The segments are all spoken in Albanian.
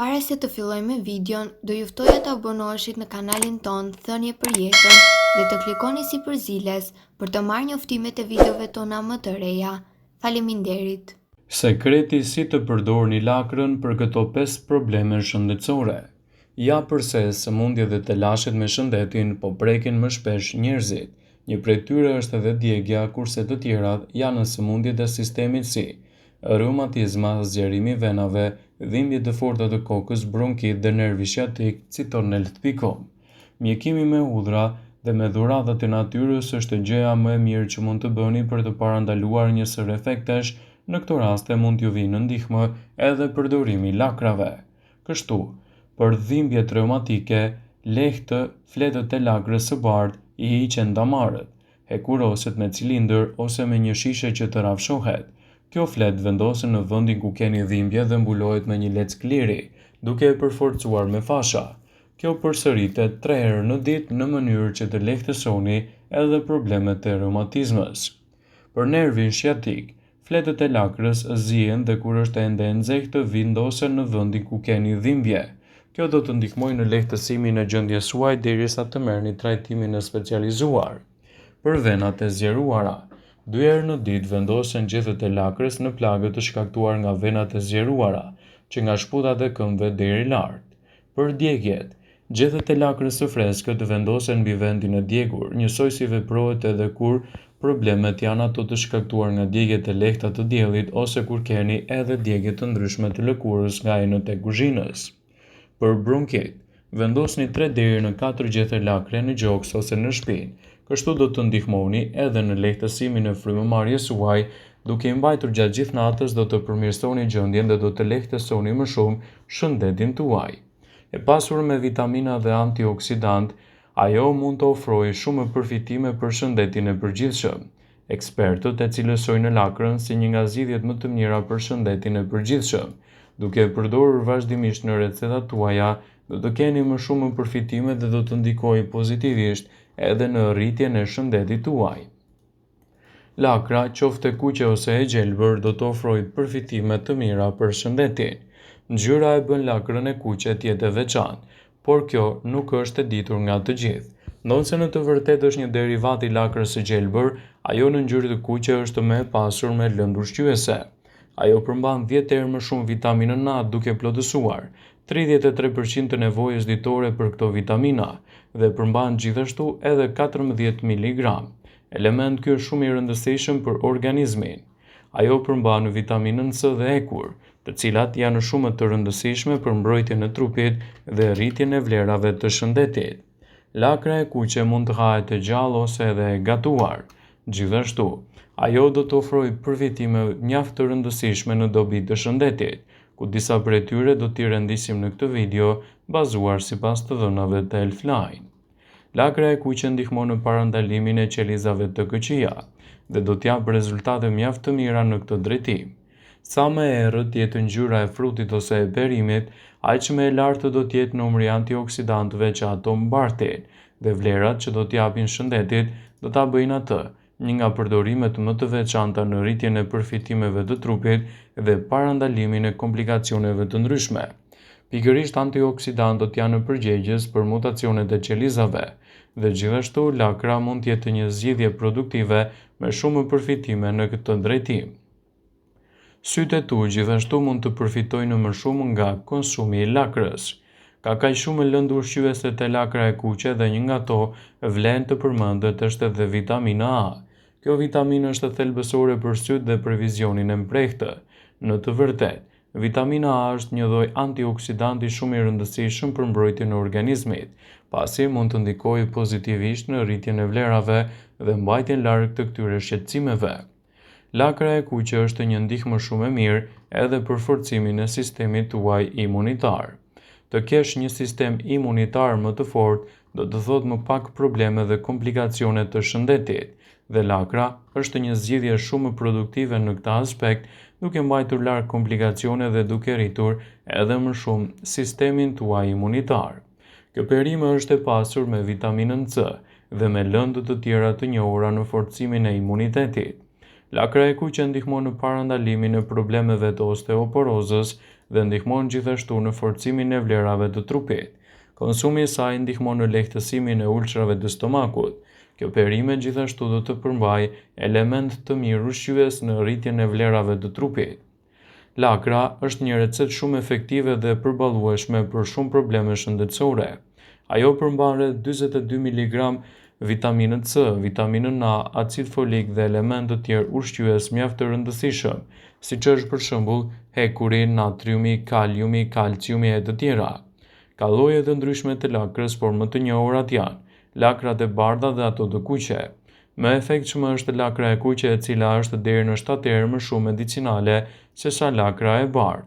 Para se të fillojmë me videon, do ju ftoja të abonoheshit në kanalin ton Thënie për Jetën dhe të klikoni si përziles për të marrë njoftimet e videove tona më të reja. Faleminderit. Sekreti si të përdorni lakrën për këto 5 probleme shëndetësore. Ja përse sëmundjet dhe telashet me shëndetin po prekin më shpesh njerëzit. Një prej tyre është edhe djegja, kurse të tjerat janë sëmundjet e sistemit si reumatizma, zgjerimi i venave, dhimbje të forta të kokës, bronkit dhe nervi sciatik, citonelt.com. Mjekimi me hudhra dhe me dhuratat e natyrës është gjëja më e mirë që mund të bëni për të parandaluar një sër efektesh. Në këto raste mund t'ju vinë në ndihmë edhe përdorimi i lakrave. Kështu, për dhimbjet reumatike, lehtë, fletët e lakrës së bardhë i hiqen damarët, hekuroset me cilindër ose me një shishe që të rafshohet. Kjo fletë vendosen në vendin ku keni dhimbje dhe mbulohet me një leckë liri, duke e përforcuar me fasha. Kjo përsëritet 3 herë në ditë në mënyrë që të lehtësoni edhe problemet e reumatizmës. Për nervin sciatik, fletët e lakrës zihen dhe kur është ende e nxehtë vendosen në vendin ku keni dhimbje. Kjo do të ndihmojë në lehtësimin e gjendjes suaj derisa të merrni trajtimin e specializuar. Për venat e zgjeruara, 2 herë në ditë vendosen gjethet e lakrës në plagët të shkaktuar nga venat e zgjeruara, që nga shputat e këmbëve deri lart. Për djegjet, gjethet e lakrës së freskët vendosen mbi vendin e djegur, njësoj si veprohet edhe kur problemet janë ato të shkaktuar nga djegjet e lehta të diellit ose kur keni edhe djegje të ndryshme të lëkurës nga enët e kuzhinës. Për bronkit, vendosni 3 deri në 4 gjethe lakre në gjoks ose në shpinë. Kështu do të ndihmoni edhe në lehtësimin e frymëmarrjes suaj, duke i mbajtur gjatë gjithë natës do të përmirësoni gjendjen dhe do të lehtësoni më shumë shëndetin tuaj. E pasur me vitamina dhe antioksidant, ajo mund të ofrojë shumë përfitime për shëndetin e përgjithshëm. Ekspertët e cilësojnë lakrën si një nga zgjidhjet më të mira për shëndetin e përgjithshëm. Duke e përdorur vazhdimisht në recetat tuaja, do të keni më shumë përfitime dhe do të ndikojë pozitivisht edhe në rritjen e shëndetit tuaj. Lakra, qoftë e kuqe ose e gjelbër, do të ofrojë përfitime të mira për shëndetin. Ngjyra e bën lakrën e kuqe të jetë e veçantë, por kjo nuk është e ditur nga të gjithë. Ndonse në të vërtetë është një derivat i lakrës së gjelbër, ajo në ngjyrë të kuqe është më e pasur me lëndë ushqyese. Ajo përmban 10 herë më shumë vitaminën A duke plotësuar 33% të nevojës ditore për këto vitamina dhe përmban gjithashtu edhe 14 mg. Element ky është shumë i rëndësishëm për organizmin. Ajo përmban vitaminën C dhe ekur, të cilat janë shumë të rëndësishme për mbrojtjen e trupit dhe rritjen e vlerave të shëndetit. Lakra e kuqe mund të hahet e gjallë ose edhe e gatuar. Gjithashtu, ajo do të ofrojë përfitime mjaft të rëndësishme në dobi të shëndetit, ku disa prej tyre do t'i rendisim në këtë video bazuar sipas të dhënave të Healthline. Lakra e kuqe ndihmon në parandalimin e qelizave të këqija dhe do t'jap rezultate mjaft të mira në këtë drejtim. Sa më e errët jetë ngjyra e frutit ose e perimit, aq më e lartë do t'jetë numri antioksidantëve që ato mbartin dhe vlerat që do t'japin shëndetit do ta bëjnë atë një nga përdorimet më të veçanta në rritjen e përfitimeve të trupit dhe parandalimin e komplikacioneve të ndryshme. Pikërisht antioksidantët janë përgjegjës për mutacionet e qelizave dhe gjithashtu lakra mund të jetë një zgjidhje produktive me shumë përfitime në këtë drejtim. Sytë e tu gjithashtu mund të përfitojnë më shumë nga konsumi i lakrës. Ka kaq shumë lëndë ushqyese te lakra e kuqe dhe një nga to vlen të përmendet është edhe vitamina A. Kjo vitaminë është thelbësore për sytë dhe për vizionin e mprehtë. Në të vërtetë, vitamina A është një lloj antioksidanti shumë i rëndësishëm për mbrojtjen e organizmit, pasi mund të ndikojë pozitivisht në rritjen e vlerave dhe mbajtjen larg të këtyre shqetësimeve. Lakra e kuqe është një ndihmë shumë e mirë edhe për forcimin e sistemit tuaj imunitar. Të kesh një sistem imunitar më të fortë do të thotë më pak probleme dhe komplikacione të shëndetit, dhe lakra është një zgjidhje shumë produktive në këtë aspekt, duke mbajtur larg komplikacione dhe duke rritur edhe më shumë sistemin tuaj imunitar. Kjo perime është e pasur me vitaminën C dhe me lëndë të tjera të njohura në forcimin e imunitetit. Lakra e kuqe ndihmon në parandalimin e problemeve të osteoporozës dhe ndihmon gjithashtu në forcimin e vlerave të trupit. Konsumi i saj ndihmon në lehtësimin e ulçrave të stomakut. Kjo perime gjithashtu do të përmbajë element të mirë ushqyes në rritjen e vlerave të trupit. Lakra është një recetë shumë efektive dhe përballueshme për shumë probleme shëndetësore. Ajo përmban rreth 42 mg vitaminën C, vitaminën A, acid folik dhe elementë të tjerë ushqyes mjaft të rëndësishëm, siç është për shembull hekuri, natriumi, kaliumi, kalciumi e të tjera. Ka lloje të ndryshme të lakrës, por më të njohurat janë lakrat e bardha dhe ato të kuqe. Më efektshme është lakra e kuqe, e cila është deri në 7 herë më shumë medicinale se sa lakra e bardhë,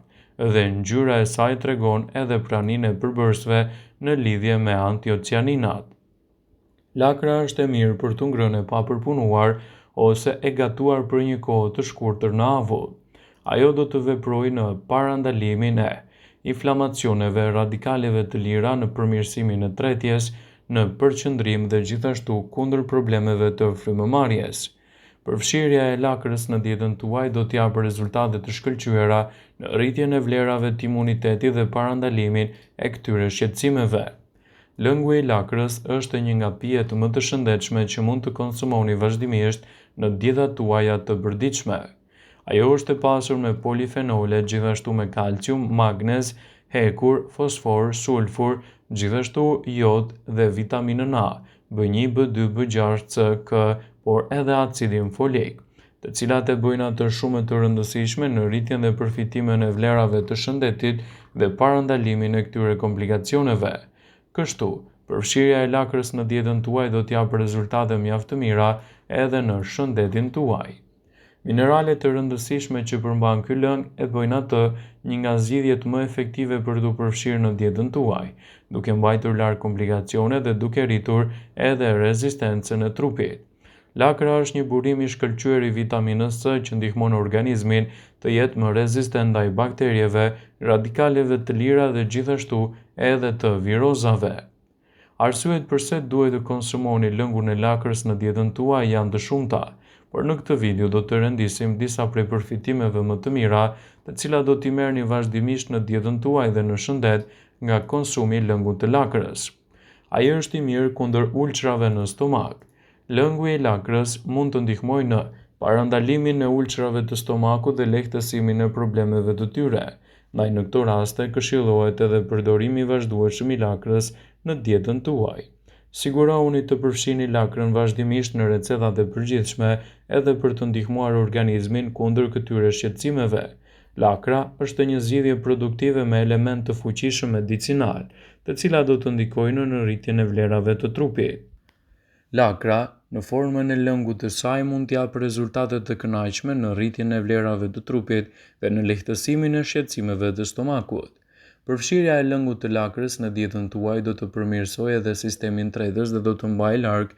dhe ngjyra e saj tregon edhe praninë e përbërësve në lidhje me antocianinat. Lakra është e mirë për të ngrënë e papërpunuar ose e gatuar për një kohë të shkurtër në avull. Ajo do të veprojë në parandalimin e inflamacioneve, radikaleve të lira, në përmirësimin e tretjes, në përqendrim dhe gjithashtu kundër problemeve të frymëmarrjes. Përfshirja e lakrës në dietën tuaj do të japë rezultate të shkëlqyera në rritjen e vlerave të imunitetit dhe parandalimin e këtyre shqetësimeve. Lëngu i lakrës është një nga pijet më të shëndetshme që mund të konsumoni vazhdimisht në dietat tuaja të përditshme. Ajo është e pasur me polifenole, gjithashtu me kalcium, magnez, hekur, fosfor, sulfur, gjithashtu jod dhe vitaminën A, B1, B2, B6, C, K, por edhe acidin folik, të cilat e bëjnë atë shumë të rëndësishme në rritjen dhe përfitimin e vlerave të shëndetit dhe parandalimin e këtyre komplikacioneve. Kështu, përfshirja e lakrës në dietën tuaj do t'japë rezultate mjaft të mira edhe në shëndetin tuaj. Mineralet të rëndësishme që përmban ky lëng e bëjnë atë një nga zgjidhjet më efektive për t'u përfshirë në dietën tuaj, duke mbajtur larg komplikacione dhe duke rritur edhe rezistencën e trupit. Lakra është një burim i shkëlqyer i vitaminës C që ndihmon organizmin të jetë më rezistent ndaj bakterieve, radikaleve të lira dhe gjithashtu edhe të virozave. Arsyet pse duhet të konsumoni lëngun e lakrës në dietën tuaj janë të shumta, por në këtë video do të rendisim disa prej përfitimeve më të mira, të cilat do t'i merrni vazhdimisht në dietën tuaj dhe në shëndet nga konsumi i lëngut të lakrës. Ai është i mirë kundër ulçrave në stomak. Lëngu i lakrës mund të ndihmojë në parandalimin e ulçrave të stomakut dhe lehtësimin e problemeve të tyre. Ndaj në këto raste këshillohet edhe përdorimi i vazhdueshëm i lakrës në dietën tuaj. Sigurohuni të përfshini lakrën vazhdimisht në recetat e përgjithshme edhe për të ndihmuar organizmin kundër këtyre shqetësimeve. Lakra është një zgjidhje produktive me element të fuqishëm medicinal, të cilat do të ndikojnë në rritjen e vlerave të trupit. Lakra, në formën e lëngut të saj, mund të japë rezultate të kënaqshme në rritjen e vlerave të trupit dhe në lehtësimin e shqetësimeve të stomakut. Përfshirja e lëngut të lakrës në dietën tuaj do të përmirësojë edhe sistemin tretës dhe do të mbajë larg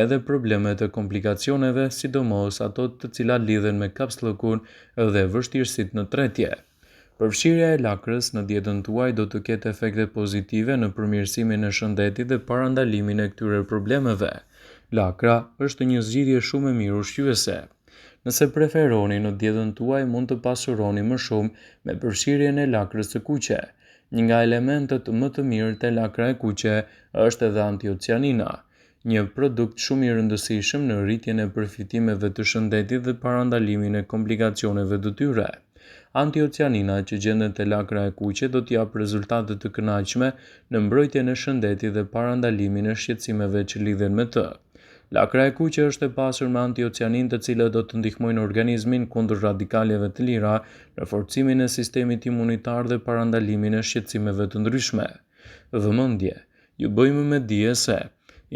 edhe problemet e komplikacioneve, sidomos ato të cilat lidhen me kapsllëkun dhe vështirësitë në tretje. Përfshirja e lakrës në dietën tuaj do të ketë efekte pozitive në përmirësimin e shëndetit dhe parandalimin e këtyre problemeve. Lakra është një zgjidhje shumë e mirë ushqyese. Nëse preferoni, në dietën tuaj mund të pasuroni më shumë me përfshirjen e lakrës së kuqe. Një nga elementet më të mirë të lakra e kuqe është edhe antocianina, një produkt shumë i rëndësishëm në rritjen e përfitimeve të shëndetit dhe parandalimin e komplikacioneve të tyre. Antocianina që gjendet te lakra e kuqe do të japë rezultate të kënaqshme në mbrojtjen e shëndetit dhe parandalimin e shqetësimeve që lidhen me të. Lakra e kuqe është e pasur me antocianin, të cilët do të ndihmojnë organizmin kundër radikaleve të lira, në forcimin e sistemit imunitar dhe parandalimin e shqetësimeve të ndryshme. Vëmendje, ju bëjmë me dije se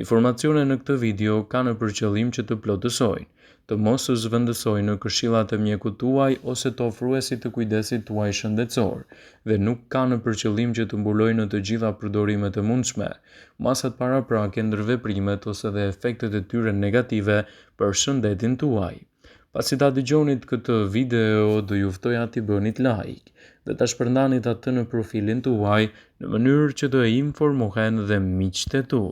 informacionet në këtë video kanë për qëllim që të plotësojnë, të mos u zvendësojnë në këshillat e mjekut tuaj ose të ofruesit të kujdesit tuaj shëndetësor, dhe nuk kanë për qëllim që të mbulojnë në të gjitha përdorimet e mundshme, masat paraprake, ndërveprimet ose dhe efektet e tyre negative për shëndetin tuaj. Pasi ta dëgjonit këtë video, do ju ftoja t'i bënit like dhe ta shpërndanit atë në profilin tuaj në mënyrë që të informohen dhe miqtë e tu.